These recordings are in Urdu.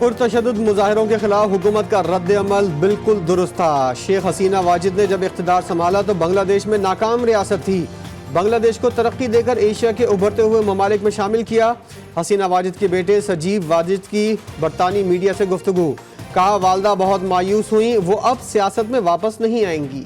پرتشدد مظاہروں کے خلاف حکومت کا رد عمل بالکل درست تھا۔ شیخ حسینہ واجد نے جب اقتدار سنبھالا تو بنگلہ دیش میں ناکام ریاست تھی۔ بنگلہ دیش کو ترقی دے کر ایشیا کے ابھرتے ہوئے ممالک میں شامل کیا۔ حسینہ واجد کے بیٹے سجیو واجد کی برطانوی میڈیا سے گفتگو، کہا والدہ بہت مایوس ہوئیں، وہ اب سیاست میں واپس نہیں آئیں گی۔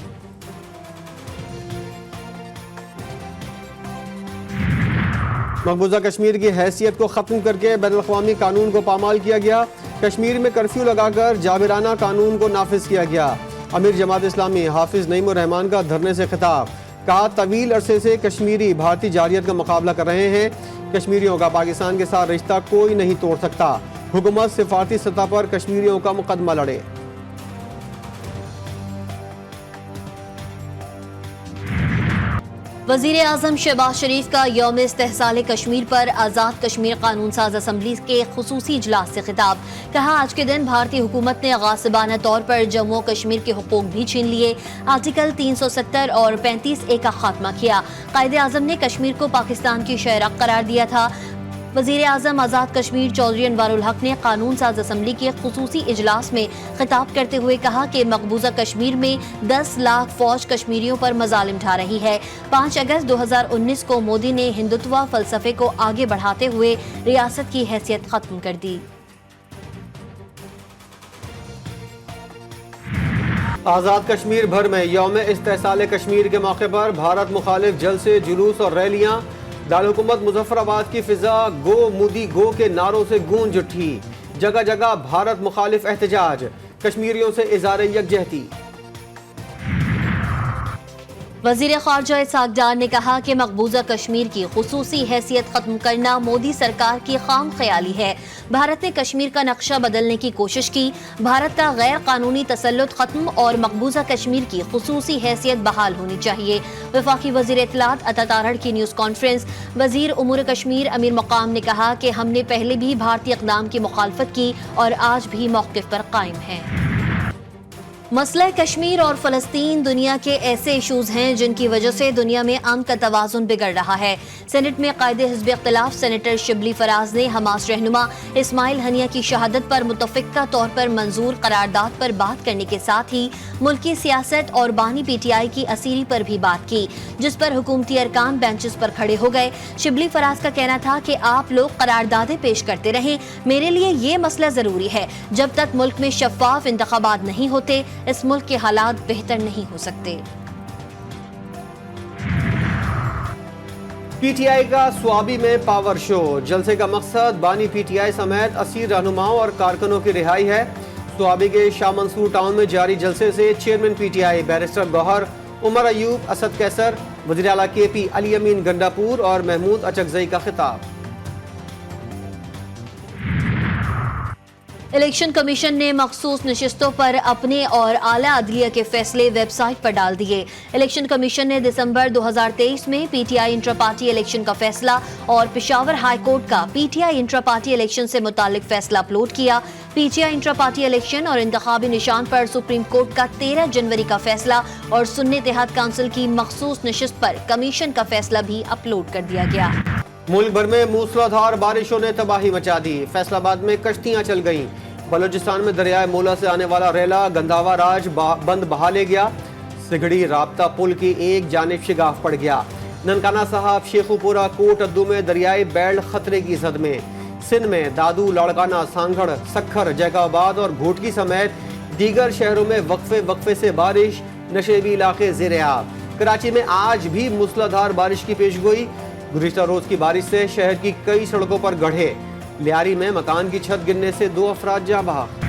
مقبوضہ کشمیر کی حیثیت کو ختم کر کے بین الاقوامی قانون کو پامال کیا گیا۔ کشمیر میں کرفیو لگا کر جابرانہ قانون کو نافذ کیا گیا۔ امیر جماعت اسلامی حافظ نعیم الرحمان کا دھرنے سے خطاب، کہا طویل عرصے سے کشمیری بھارتی جارحیت کا مقابلہ کر رہے ہیں، کشمیریوں کا پاکستان کے ساتھ رشتہ کوئی نہیں توڑ سکتا، حکومت سفارتی سطح پر کشمیریوں کا مقدمہ لڑے۔ وزیر اعظم شہباز شریف کا یوم استحصال کشمیر پر آزاد کشمیر قانون ساز اسمبلی کے خصوصی اجلاس سے خطاب، کہا آج کے دن بھارتی حکومت نے غاصبانہ طور پر جموں و کشمیر کے حقوق بھی چھین لیے، آرٹیکل 370 اور 35A کا خاتمہ کیا۔ قائد اعظم نے کشمیر کو پاکستان کی شہرک قرار دیا تھا۔ وزیر اعظم آزاد کشمیر چودھری انوار الحق نے قانون ساز اسمبلی کے خصوصی اجلاس میں خطاب کرتے ہوئے کہا کہ مقبوضہ کشمیر میں 10 لاکھ فوج کشمیریوں پر مظالم ڈھا رہی ہے۔ 5 اگست 2019 کو مودی نے ہندوتوا فلسفے کو آگے بڑھاتے ہوئے ریاست کی حیثیت ختم کر دی۔ آزاد کشمیر بھر میں یوم استحصال کشمیر کے موقع پر بھارت مخالف جلسے، جلوس اور ریلیاں۔ دارالحکومت مظفر آباد کی فضا گو مودی گو کے نعروں سے گونج اٹھی، جگہ جگہ بھارت مخالف احتجاج، کشمیریوں سے اظہار یکجہتی۔ وزیر خارجہ اسحاق ڈار نے کہا کہ مقبوضہ کشمیر کی خصوصی حیثیت ختم کرنا مودی سرکار کی خام خیالی ہے۔ بھارت نے کشمیر کا نقشہ بدلنے کی کوشش کی، بھارت کا غیر قانونی تسلط ختم اور مقبوضہ کشمیر کی خصوصی حیثیت بحال ہونی چاہیے۔ وفاقی وزیر اطلاعات عطا تارڑ کی نیوز کانفرنس، وزیر امور کشمیر امیر مقام نے کہا کہ ہم نے پہلے بھی بھارتی اقدام کی مخالفت کی اور آج بھی موقف پر قائم ہیں۔ مسئلہ کشمیر اور فلسطین دنیا کے ایسے ایشوز ہیں جن کی وجہ سے دنیا میں امن کا توازن بگڑ رہا ہے۔ سینٹ میں قائد حزب اختلاف سینیٹر شبلی فراز نے حماس رہنما اسماعیل ہنیہ کی شہادت پر متفقہ طور پر منظور قرارداد پر بات کرنے کے ساتھ ہی ملکی سیاست اور بانی پی ٹی آئی کی اسیری پر بھی بات کی، جس پر حکومتی ارکان بینچز پر کھڑے ہو گئے۔ شبلی فراز کا کہنا تھا کہ آپ لوگ قراردادیں پیش کرتے رہیں، میرے لیے یہ مسئلہ ضروری ہے، جب تک ملک میں شفاف انتخابات نہیں ہوتے اس ملک کے حالات بہتر نہیں ہو سکتے۔ پی ٹی آئی کا سوابی میں پاور شو، جلسے کا مقصد بانی پی ٹی آئی سمیت اسیر رہنماؤں اور کارکنوں کی رہائی ہے۔ سوابی کے شاہ منصور ٹاؤن میں جاری جلسے سے chairman P T I barrister Gohar, Umar Ayub, Asad Qaiser, وزیر اعلیٰ کے پی علی امین گنڈاپور اور محمود اچکزئی کا خطاب۔ الیکشن کمیشن نے مخصوص نشستوں پر اپنے اور اعلیٰ عدلیہ کے فیصلے ویب سائٹ پر ڈال دیے۔ الیکشن کمیشن نے دسمبر 2023 میں پی ٹی آئی انٹرا پارٹی الیکشن کا فیصلہ اور پشاور ہائی کورٹ کا پی ٹی آئی انٹرا پارٹی الیکشن سے متعلق فیصلہ اپلوڈ کیا۔ پی ٹی آئی انٹرا پارٹی الیکشن اور انتخابی نشان پر سپریم کورٹ کا 13 جنوری کا فیصلہ اور سنی اتحاد کونسل کی مخصوص نشست پر کمیشن کا فیصلہ بھی اپلوڈ کر دیا گیا۔ ملک بھر میں موسلادھار بارشوں نے تباہی مچا دی، فیصل آباد میں کشتیاں چل گئیں، بلوچستان میں دریائے مولا سے آنے والا ریلا گندھاوا راج بند بہا لے گیا، سگڑی رابطہ پل کی ایک جانب شگاف پڑ گیا، ننکانہ صاحب شیخو پورہ کوٹ ادو میں دریائے بیل خطرے کی زد میں، سندھ میں دادو، لاڑکانہ، سانگھڑ، سکھر، جیکا آباد اور گھوٹکی سمیت دیگر شہروں میں وقفے سے بارش، نشیبی علاقے زیر آب۔ کراچی میں آج بھی موسلادھار بارش کی پیشگوئی، گزشتہ روز کی بارش سے شہر کی کئی سڑکوں پر گڑھے، لیاری میں مکان کی چھت گرنے سے 2 افراد جاں بحق۔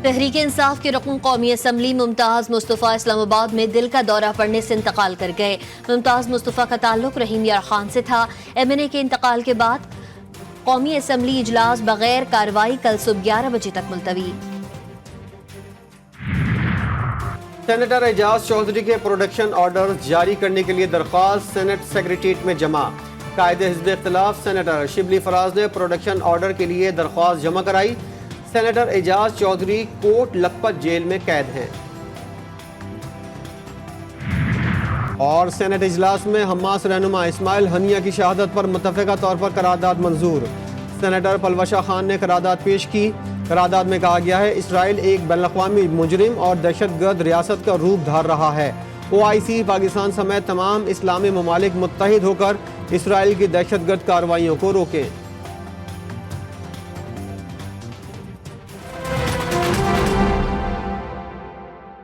تحریک انصاف کے رکن قومی اسمبلی ممتاز مصطفیٰ اسلام آباد میں دل کا دورہ پڑنے سے انتقال کر گئے۔ ممتاز مصطفیٰ کا تعلق رحیم یار خان سے تھا۔ ایم این اے کے انتقال کے بعد قومی اسمبلی اجلاس بغیر کارروائی کل صبح 11 بجے تک ملتوی۔ سینیٹر اعجاز چودھری کے پروڈکشن آرڈرز جاری کرنے کے لیے درخواست سینٹ سیکریٹریٹ میں جمع۔ قائد حزب اختلاف سینیٹر شبلی فراز نے پروڈکشن آرڈر کے لیے درخواست جمع کرائی۔ سینیٹر اعجاز چودھری کوٹ لکھپت جیل میں قید ہیں۔ اور سینٹ اجلاس میں حماس رہنما اسماعیل ہنیہ کی شہادت پر متفقہ طور پر قرارداد منظور۔ سینیٹر پلوشا خان نے قرارداد پیش کی۔ قرارداد میں کہا گیا ہے اسرائیل ایک بین الاقوامی مجرم اور دہشت گرد ریاست کا روپ دھار رہا ہے۔ OIC پاکستان سمیت تمام اسلامی ممالک متحد ہو کر اسرائیل کی دہشت گرد کارروائیوں کو روکیں۔